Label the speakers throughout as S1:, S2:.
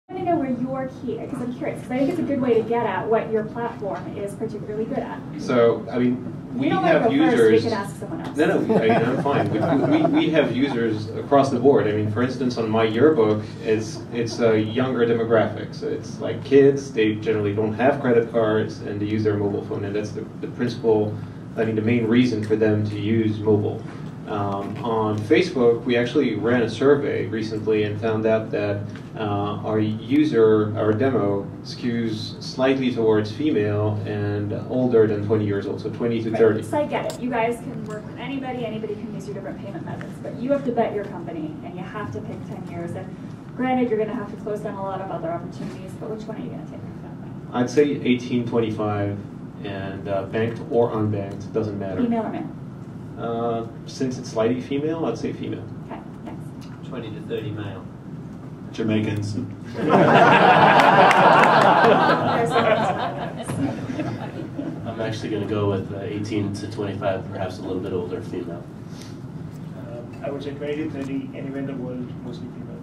S1: I want to know where your key, because I'm curious, because I think it's a good way to get at what your platform is particularly good at.
S2: So, I mean, we
S1: don't
S2: have
S1: want to go
S2: users.
S1: First, we could ask someone else.
S2: No, I mean, I'm fine. We have users across the board. I mean, for instance, on my yearbook, it's a younger demographic. So it's like kids. They generally don't have credit cards, and they use their mobile phone, and that's the principal. I mean, the main reason for them to use mobile. On Facebook, we actually ran a survey recently and found out that our demo skews slightly towards female and older than 20 years old, so 20 to 30.
S1: So I get it. You guys can work with anybody can use your different payment methods, but you have to bet your company, and you have to pick 10 years. And granted, you're going to have to close down a lot of other opportunities, but which one are you going to take?
S2: I'd say 1825, and banked or unbanked, doesn't matter.
S1: Female or male?
S2: Since it's slightly female, I'd say female.
S1: Okay, next.
S3: 20 to 30 male.
S4: Jamaicans.
S5: I'm actually going to go with 18 to 25, perhaps a little bit older female.
S6: I would say 20 to 30, anywhere in the world, mostly female.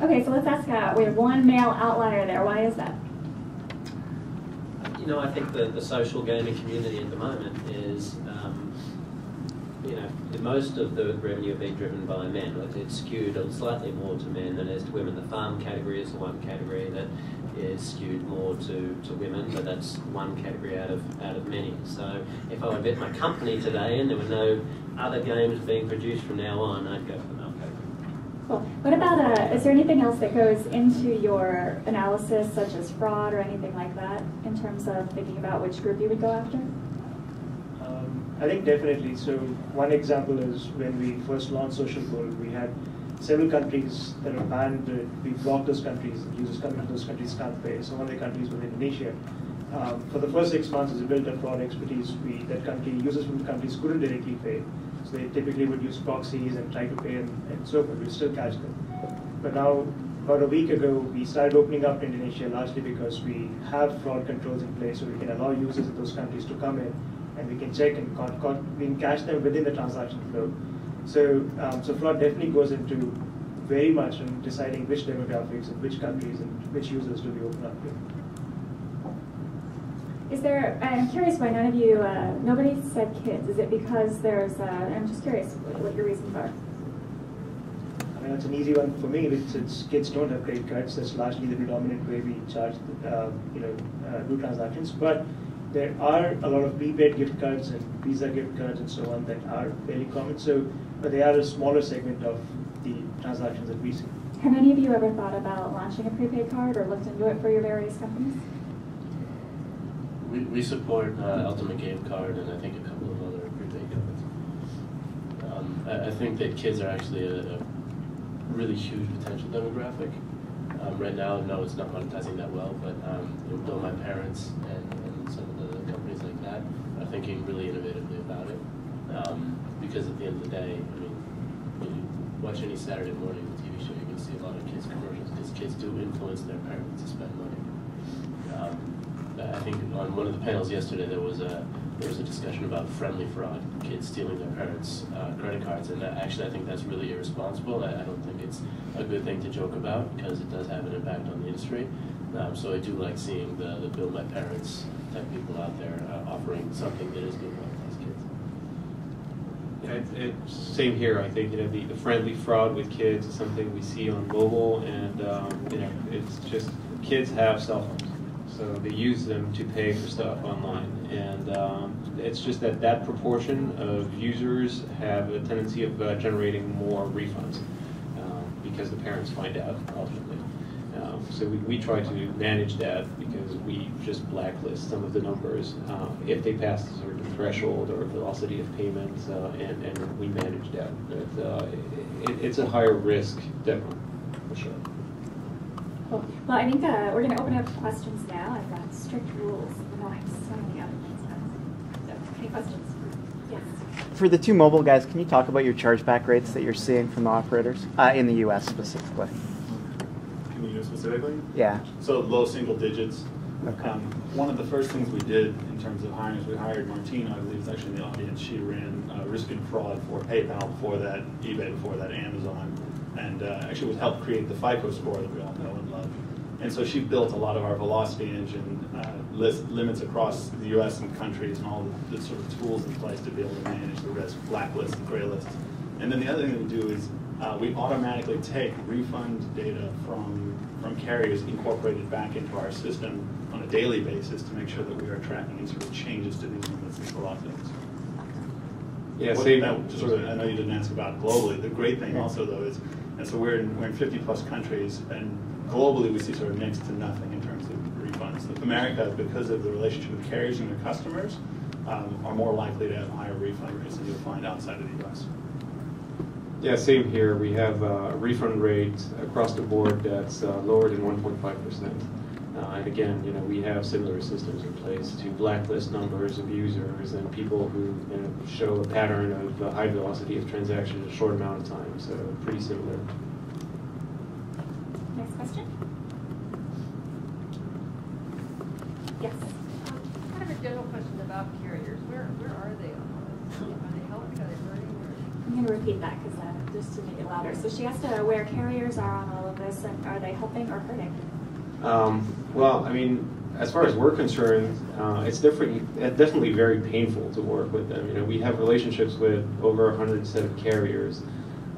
S1: Okay, so let's ask, we have one male outlier there. Why is that?
S3: You know, I think the social gaming community at the moment is, you know, most of the revenue being driven by men. It's skewed slightly more to men than it is to women. The farm category is the one category that is skewed more to women, but that's one category out of many. So if I would bet my company today and there were no other games being produced from now on, I'd go for the male category.
S1: Cool. What about, is there anything else that goes into your analysis, such as fraud or anything like that, in terms of thinking about which group you would go after?
S6: I think definitely. So one example is when we first launched Social Gold, we had several countries that were banned. We blocked those countries. Users coming to those countries can't pay. So one of the countries was Indonesia. For the first 6 months, as we built a fraud expertise, users from the countries couldn't directly pay. So they typically would use proxies and try to pay and so forth. We still catch them. But now, about a week ago, we started opening up Indonesia largely because we have fraud controls in place, so we can allow users of those countries to come in and we can check and we can catch them within the transaction flow. So, so fraud definitely goes into very much in deciding which demographics and which countries and which users do we open up to.
S1: Is there, I'm curious why none of you, nobody said kids. Is it because there's, I'm just curious what your reasons are.
S6: I mean, that's an easy one for me. It's kids don't have credit cards. That's largely the predominant way we charge, do transactions. But there are a lot of prepaid gift cards and Visa gift cards and so on that are fairly common. So, but they are a smaller segment of the transactions that we see.
S1: Have any of you ever thought about launching a prepaid card or looked into it for your various companies?
S5: We support Ultimate Game Card and I think a couple of other prepaid cards. I think that kids are actually a really huge potential demographic. Right now, no, it's not monetizing that well, but though my parents and some of the companies like that are thinking really innovatively about it. Because at the end of the day, I mean, when you watch any Saturday morning TV show, you can see a lot of kids commercials because kids do influence their parents to spend money. I think on one of the panels yesterday there was a discussion about friendly fraud, kids stealing their parents' credit cards, and actually I think that's really irresponsible. I don't think it's a good thing to joke about because it does have an impact on the industry. So I do like seeing the Bill My Parents type people out there offering something that is good for these kids.
S2: Same here. I think the friendly fraud with kids is something we see on mobile, and it's just kids have cell phones. So they use them to pay for stuff online, and it's just that proportion of users have a tendency of generating more refunds because the parents find out ultimately. So we try to manage that because we just blacklist some of the numbers if they pass a certain threshold or velocity of payments, and we manage that. But it's a higher risk demo for sure.
S1: Cool. Well, I think we're going to open up to questions now. I've got strict rules. No, I have so many other things. So, any questions? Yes.
S7: For the two mobile guys, can you talk about your chargeback rates that you're seeing from the operators in the U.S. specifically?
S4: Can you specifically?
S7: Yeah.
S4: So low single digits.
S7: Okay.
S4: One of the first things we did in terms of hiring is we hired Martina, I believe is actually in the audience. She ran risk and fraud for PayPal before that, eBay before that, Amazon, and actually was helped create the FICO score that we all know and love. And so she built a lot of our velocity engine limits across the U.S. and countries and all the sort of tools in place to be able to manage the risk, blacklist and gray list. And then the other thing we do is we automatically take refund data from carriers incorporated back into our system on a daily basis to make sure that we are tracking any sort of changes to these limits and velocities.
S2: Yeah,
S4: I know you didn't ask about globally. The great thing also, though, is, and so we're in 50 plus countries, and globally we see sort of next to nothing in terms of refunds. America, because of the relationship with carriers and their customers, are more likely to have higher refund rates than you'll find outside of the U.S.
S2: Yeah, same here. We have a refund rate across the board that's lower than 1.5%. And again, we have similar systems in place to blacklist numbers of users and people who show a pattern of high velocity of transactions in a short amount of time. So pretty similar.
S1: Next question. Yes.
S8: Kind of a general question about carriers. Where are they on this? Are they helping? Are they hurting?
S1: I'm going to repeat that because just to make it louder. So she asked where carriers are on all of this, and are they helping or hurting?
S2: Well, I mean, as far as we're concerned, it's definitely very painful to work with them. We have relationships with over 107 carriers.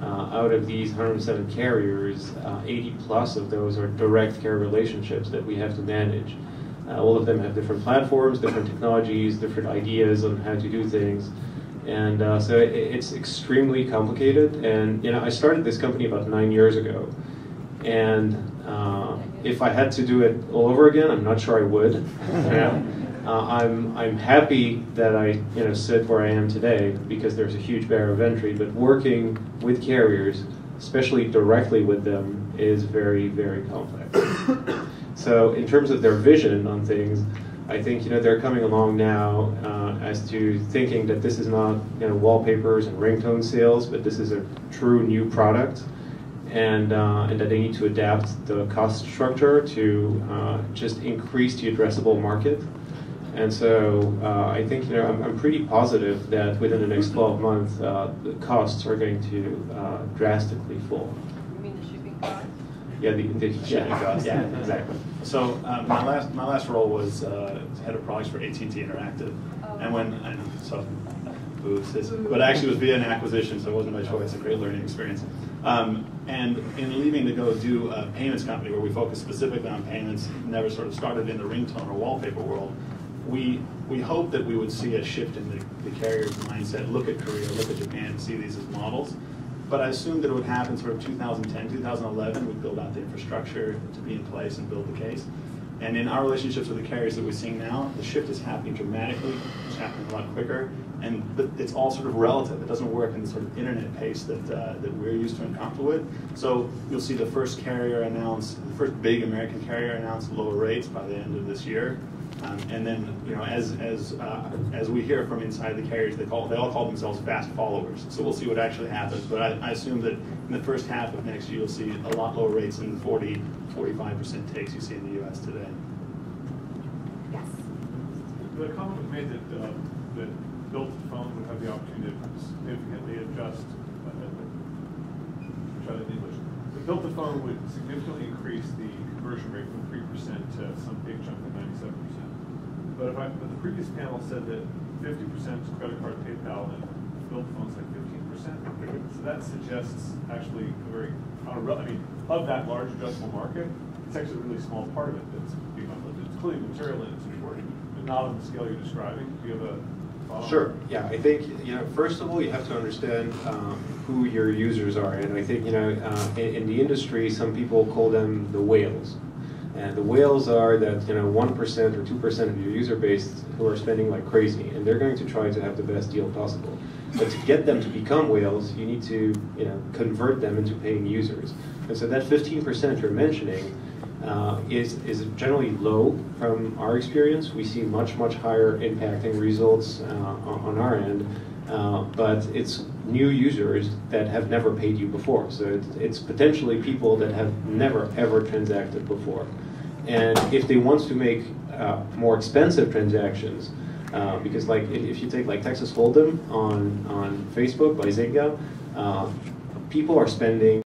S2: Out of these 107 carriers, 80 plus of those are direct carrier relationships that we have to manage. All of them have different platforms, different technologies, different ideas on how to do things. And so it's extremely complicated. And I started this company about 9 years ago. And if I had to do it all over again, I'm not sure I would. I'm happy that I sit where I am today because there's a huge barrier of entry. But working with carriers, especially directly with them, is very, very complex. So in terms of their vision on things, I think they're coming along now as to thinking that this is not wallpapers and ringtone sales, but this is a true new product. And that they need to adapt the cost structure to just increase the addressable market. And so I think I'm pretty positive that within the next 12 months, the costs are going to drastically fall.
S8: You mean the shipping costs?
S2: Yeah, the shipping costs. Yeah, exactly.
S4: So my last role was head of products for AT&T Interactive, but actually it was via an acquisition, so it wasn't my choice. A great learning experience. And in leaving to go do a payments company where we focus specifically on payments, never sort of started in the ringtone or wallpaper world, we hoped that we would see a shift in the carrier's mindset, look at Korea, look at Japan, and see these as models. But I assumed that it would happen sort of 2010, 2011, we'd build out the infrastructure to be in place and build the case. And in our relationships with the carriers that we're seeing now, the shift is happening dramatically, it's happening a lot quicker, but it's all sort of relative. It doesn't work in the sort of internet pace that we're used to and comfortable with. So you'll see the first big American carrier announce lower rates by the end of this year. And then, as we hear from inside the carriers, they all call themselves fast followers. So we'll see what actually happens. But I assume that in the first half of next year, you'll see a lot lower rates than the 40-45% takes you see in the U.S. today.
S1: Yes.
S9: The comment was made that built-in phones would have the opportunity to significantly adjust. Try that in English. The built-in phone would significantly increase the conversion rate from 3% to some big chunk of 97%. But the previous panel said that 50% is credit card, PayPal, and built phones like 15%. So that suggests actually of that large addressable market, it's actually a really small part of it that's being uplifted. It's clearly material and it's important, but not on the scale you're describing. Do you have a follow-up?
S2: Sure. Yeah, I think first of all, you have to understand who your users are, and I think in the industry, some people call them the whales. And the whales are that 1% or 2% of your user base who are spending like crazy, and they're going to try to have the best deal possible. But to get them to become whales, you need to convert them into paying users. And so that 15% you're mentioning is generally low from our experience. We see much higher impacting results on our end, but it's new users that have never paid you before. So it's potentially people that have never ever transacted before. And if they want to make more expensive transactions, because like if you take like Texas Hold'em on Facebook by Zynga, people are spending